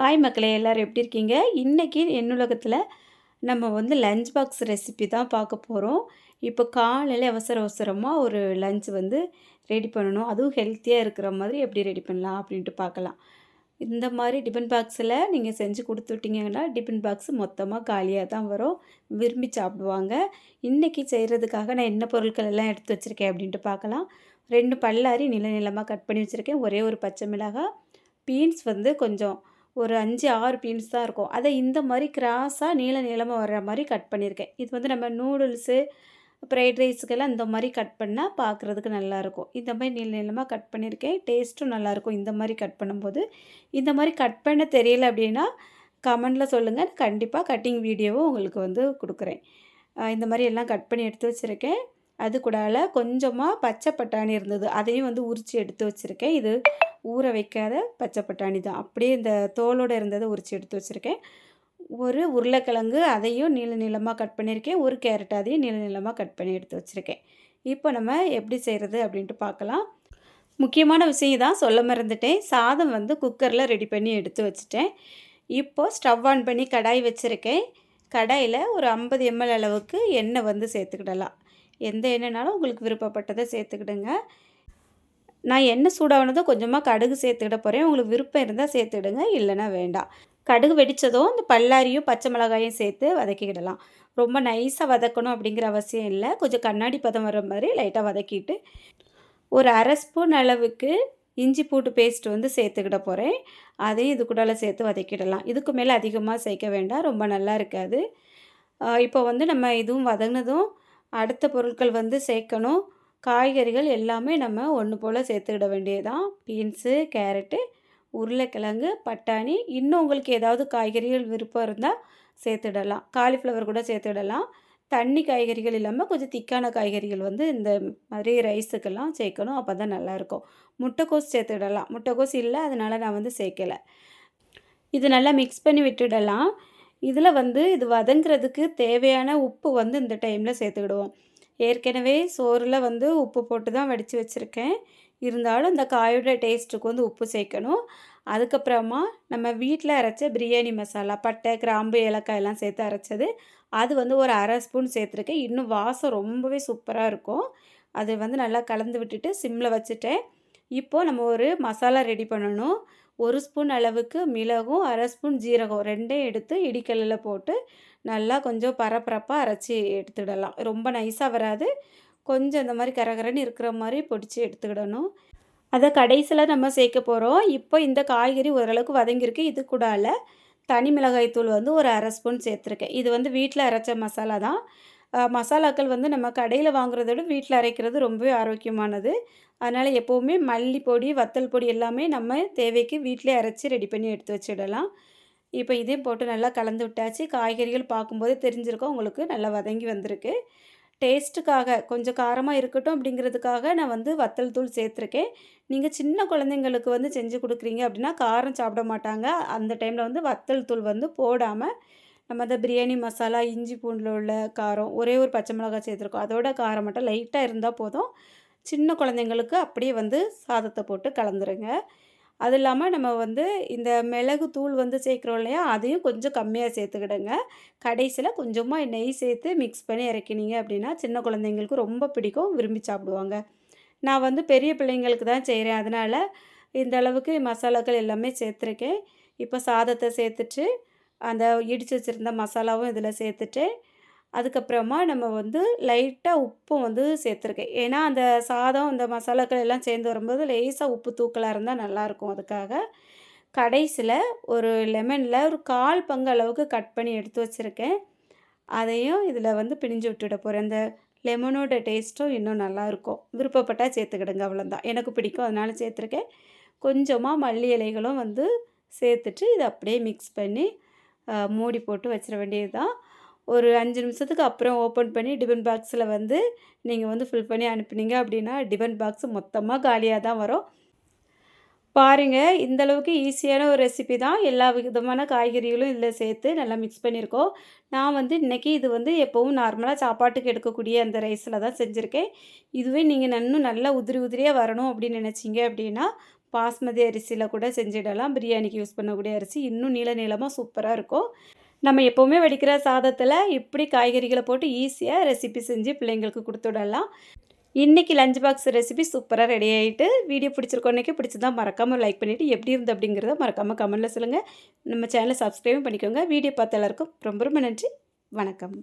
Hi மக்களே, எல்லாரும் எப்படி இருக்கீங்க? இன்னைக்கு என்னுலகத்துல நம்ம வந்து லஞ்ச் பாக்ஸ் ரெசிபி தான் பார்க்க போறோம். இப்போ காலையில அவசர அவசரமா ஒரு லஞ்ச் வந்து ரெடி பண்ணணும். அதுவும் ஹெல்த்தியா இருக்கிற மாதிரி எப்படி ரெடி பண்ணலாம் அப்படின்ட்டு பார்க்கலாம். இந்த மாதிரி டிஃபன் பாக்ஸில் நீங்கள் செஞ்சு கொடுத்து விட்டீங்கன்னா, டிஃபன் பாக்ஸ் மொத்தமாக காலியாக தான் வரும். விரும்பி சாப்பிடுவாங்க. இன்னைக்கு செய்கிறதுக்காக நான் என்ன பொருட்கள் எல்லாம் எடுத்து வச்சுருக்கேன் அப்படின்ட்டு பார்க்கலாம். 2 பல்லாரி நீள நீளமாக கட் பண்ணி வச்சுருக்கேன். ஒரே ஒரு பச்சை மிளகாய், பீன்ஸ் வந்து கொஞ்சம் ஒரு 5, 6 பீன்ஸ் தான் இருக்கும். அதை இந்த மாரி கிராஸா நீள நீளமா வர்ற மாரி கட் பண்ணியிருக்கேன். இது வந்து நம்ம நூடுல்ஸு, ஃப்ரைட் ரைஸுக்கெல்லாம் இந்த மாரி கட் பண்ணா பார்க்குறதுக்கு நல்லாயிருக்கும். இந்த மாரி நீள நீளமா கட் பண்ணியிருக்கேன். டேஸ்ட்டும் நல்லாயிருக்கும் இந்த மாரி கட் பண்ணும்போது. இந்த மாரி கட் பண்ண தெரியல அப்படின்னா, கமெண்ட்ல சொல்லுங்க. கண்டிப்பா கட்டிங் வீடியோவும் உங்களுக்கு வந்து குடுக்குறேன். இந்த மாரி எல்லாம் கட் பண்ணி எடுத்து வச்சுருக்கேன். அது கூடால கொஞ்சமா பச்சை பட்டாணி இருந்தது. அதையும் வந்து உரிச்சு எடுத்து வச்சுருக்கேன். இது ஊற வைக்காத பச்சை பட்டாணி தான். அப்படியே இந்த தோலோட இருந்தத உரிச்சு எடுத்து வச்சுருக்கேன். ஒரு உருளைக்கிழங்கு அதையும் நீள நீளமா கட் பண்ணியிருக்கேன். ஒரு கேரட் அதையும் நீள நீளமா கட் பண்ணி எடுத்து வச்சுருக்கேன். இப்போ நம்ம எப்படி செய்கிறது அப்படின்ட்டு பார்க்கலாம். முக்கியமான விஷயம் தான் சொல்ல மறந்துட்டேன். சாதம் வந்து குக்கரில் ரெடி பண்ணி எடுத்து வச்சுட்டேன். இப்போது ஸ்டவ் ஆன் பண்ணி கடாய் வச்சுருக்கேன். கடாயில் ஒரு 50 ml அளவுக்கு எண்ணெய் வந்து சேர்த்துக்கிடலாம். எந்த எண்ணெய்னாலும் உங்களுக்கு விருப்பப்பட்டதை சேர்த்துக்கிடுங்க. நான் எண்ணெய் சூடானதும் கொஞ்சமாக கடுகு சேர்த்துக்கிட போகிறேன். உங்களுக்கு விருப்பம் இருந்தால் சேர்த்துக்கிடுங்க, இல்லைன்னா வேண்டாம். கடுகு வெடித்ததும் இந்த பல்லாரியும் பச்சை மிளகாயும் சேர்த்து வதக்கிக்கிடலாம். ரொம்ப நைஸாக வதக்கணும் அப்படிங்கிற அவசியம் இல்லை. கொஞ்சம் கண்ணாடி பதம் வர மாதிரி லைட்டாக வதக்கிட்டு ஒரு 1/2 ஸ்பூன் அளவுக்கு இஞ்சி பூண்டு பேஸ்ட் வந்து சேர்த்துக்கிட போகிறேன். அதையும் இது கூடல சேர்த்து வதக்கிடலாம். இதுக்கு மேலே அதிகமாக சேர்க்க வேண்டாம், ரொம்ப நல்லா இருக்காது. இப்போ வந்து நம்ம இதுவும் வதங்கினதும் அடுத்த பொருட்கள் வந்து சேர்க்கணும். காய்கறிகள் எல்லாமே நம்ம ஒன்று போல் சேர்த்துக்கிட வேண்டியதுதான். பீன்ஸு, கேரட்டு, உருளைக்கிழங்கு, பட்டாணி, இன்னும் உங்களுக்கு ஏதாவது காய்கறிகள் விருப்பம் இருந்தால் சேர்த்துடலாம். காலிஃப்ளவர் கூட சேர்த்துடலாம். தண்ணி காய்கறிகள் இல்லாமல் கொஞ்சம் திக்கான காய்கறிகள் வந்து இந்த மாதிரி ரைஸுக்கெல்லாம் சேர்க்கணும். அப்போ தான் நல்லாயிருக்கும். முட்டைக்கோஸ் சேர்த்துடலாம். முட்டைக்கோஸ் இல்லை, அதனால் நான் வந்து சேர்க்கலை. இது நல்லா மிக்ஸ் பண்ணி விட்டுடலாம். இதில் வந்து இது வதங்குறதுக்கு தேவையான உப்பு வந்து இந்த டைமில் சேர்த்துக்கிடுவோம். ஏற்கனவே சோறில் வந்து உப்பு போட்டு தான் வடித்து வச்சுருக்கேன். இருந்தாலும் இந்த காயோட டேஸ்ட்டுக்கு வந்து உப்பு சேர்க்கணும். அதுக்கப்புறமா நம்ம வீட்டில் அரைச்ச பிரியாணி மசாலா, பட்டை, கிராம்பு, ஏலக்காய் எல்லாம் சேர்த்து அரைச்சது. அது வந்து ஒரு 1/2 ஸ்பூன் சேர்த்துருக்கேன். இன்னும் வாசம் ரொம்பவே சூப்பராக இருக்கும். அது வந்து நல்லா கலந்து விட்டுட்டு சிம்மில் வச்சுட்டேன். இப்போது நம்ம ஒரு மசாலா ரெடி பண்ணணும். 1 ஸ்பூன் அளவுக்கு மிளகும், 1/2 ஸ்பூன் ஜீரகம் 2யும் எடுத்து இடிக்கல்லில் போட்டு நல்லா கொஞ்சம் பரபரப்பாக அரைச்சி எடுத்துடலாம். ரொம்ப நைஸாக வராது. கொஞ்சம் இந்த மாதிரி கரகரன்னு இருக்கிற மாதிரி பொடிச்சு எடுத்துக்கிடணும். அதை கடைசியில் நம்ம சேர்க்க போகிறோம். இப்போ இந்த காய்கறி ஓரளவுக்கு வதங்கியிருக்கு. இது கூடால தனி மிளகாய் தூள் வந்து ஒரு 1/2 ஸ்பூன் சேர்த்துருக்கேன். இது வந்து வீட்டில் அரைச்ச மசாலா தான். மசாலாக்கள் வந்து நம்ம கடையில் வாங்குறத விட வீட்டில் அரைக்கிறது ரொம்பவே ஆரோக்கியமானது. அதனால் எப்போவுமே மல்லி பொடி, வத்தல் பொடி எல்லாமே நம்ம தேவைக்கு வீட்டிலே அரைச்சி ரெடி பண்ணி எடுத்து வச்சிடலாம். இப்போ இதையும் போட்டு நல்லா கலந்து விட்டாச்சு. காய்கறிகள் பார்க்கும்போதே தெரிஞ்சிருக்கும் உங்களுக்கு நல்லா வதங்கி வந்திருக்கு. டேஸ்ட்டுக்காக கொஞ்சம் காரமாக இருக்கட்டும் அப்படிங்கிறதுக்காக நான் வந்து வத்தல் தூள் சேர்த்துருக்கேன். நீங்கள் சின்ன குழந்தைங்களுக்கு வந்து செஞ்சு கொடுக்குறீங்க அப்படின்னா காரம் சாப்பிட மாட்டாங்க. அந்த டைமில் வந்து வத்தல் தூள் வந்து போடாமல் நம்ம அந்த பிரியாணி மசாலா, இஞ்சி பூண்டில் உள்ள காரம், ஒரே ஒரு பச்சை மிளகாய் சேர்த்துருக்கோம். அதோட காரம் மட்டும் லைட்டாக இருந்தால் போதும். சின்ன குழந்தைங்களுக்கு அப்படியே வந்து சாதத்தை போட்டு கலந்துருங்க. அது இல்லாமல் நம்ம வந்து இந்த மிளகு தூள் வந்து சேர்க்குறோம் இல்லையா, அதையும் கொஞ்சம் கம்மியாக சேர்த்துக்கிடுங்க. கடைசியில் கொஞ்சமாக நெய் சேர்த்து மிக்ஸ் பண்ணி இறக்கினீங்க அப்படின்னா சின்ன குழந்தைங்களுக்கு ரொம்ப பிடிக்கும், விரும்பி சாப்பிடுவாங்க. நான் வந்து பெரிய பிள்ளைங்களுக்கு தான் செய்கிறேன். அதனால் இந்த அளவுக்கு மசாலாக்கள் எல்லாமே சேர்த்துருக்கேன். இப்போ சாதத்தை சேர்த்துட்டு அந்த இடித்து வச்சுருந்த மசாலாவும் இதில் சேர்த்துட்டு, அதுக்கப்புறமா நம்ம வந்து லைட்டாக உப்பும் வந்து சேர்த்துருக்கேன். ஏன்னா அந்த சாதம், இந்த மசாலாக்கள் எல்லாம் சேர்ந்து வரும்போது லேசாக உப்பு தூக்கலாக இருந்தால் நல்லாயிருக்கும். அதுக்காக கடைசியில் ஒரு லெமனில் ஒரு 1/4 பங்கு அளவுக்கு கட் பண்ணி எடுத்து வச்சுருக்கேன். அதையும் இதில் வந்து பிழிஞ்சு விட்டுட போகிறேன். இந்த லெமனோட டேஸ்ட்டும் இன்னும் நல்லாயிருக்கும். விருப்பப்பட்டால் சேர்த்துக்கிடுங்க, அவ்வளோதான். எனக்கு பிடிக்கும், அதனால சேர்த்துருக்கேன். கொஞ்சமாக மல்லி இலைகளும் வந்து சேர்த்துட்டு இதை அப்படியே மிக்ஸ் பண்ணி மூடி போட்டு வச்சிட வேண்டியது தான். ஒரு 5 நிமிஷத்துக்கு அப்புறம் ஓப்பன் பண்ணி டிஃபன் பாக்ஸில் வந்து நீங்கள் வந்து ஃபில் பண்ணி அனுப்புனீங்க அப்படின்னா டிஃபன் பாக்ஸ் மொத்தமாக காலியாக தான் வரும். பாருங்கள், இந்த அளவுக்கு ஈஸியான ஒரு ரெசிபி தான். எல்லா விதமான காய்கறிகளும் இதில் சேர்த்து நல்லா மிக்ஸ் பண்ணியிருக்கோம். நான் வந்து இன்றைக்கி இது வந்து எப்போவும் நார்மலாக சாப்பாட்டுக்கு எடுக்கக்கூடிய அந்த ரைஸில் தான் செஞ்சுருக்கேன். இதுவே நீங்கள் இன்னும் நல்லா உதிரி உதிரியாக வரணும் அப்படின்னு நினச்சிங்க அப்படின்னா பாஸ்மதி அரிசியில் கூட செஞ்சிடலாம். பிரியாணிக்கு யூஸ் பண்ணக்கூடிய அரிசி இன்னும் நீள நீளமாக சூப்பராக இருக்கும். நம்ம எப்போவுமே வடிக்கிற சாதத்தில் இப்படி காய்கறிகளை போட்டு ஈஸியாக ரெசிபி செஞ்சு பிள்ளைங்களுக்கு கொடுத்துடலாம். இன்றைக்கி லஞ்ச் பாக்ஸ் ரெசிபி சூப்பராக ரெடி ஆகிட்டு வீடியோ பிடிச்சிருக்கோம். இன்றைக்கி பிடிச்சதா மறக்காமல் லைக் பண்ணிவிட்டு எப்படி இருந்து அப்படிங்கிறத மறக்காமல் கமெண்ட்டில் சொல்லுங்கள். நம்ம சேனலை சப்ஸ்கிரைபும் பண்ணிக்கோங்க. வீடியோ பார்த்த எல்லாருக்கும் ரொம்ப ரொம்ப நன்றி. வணக்கம்.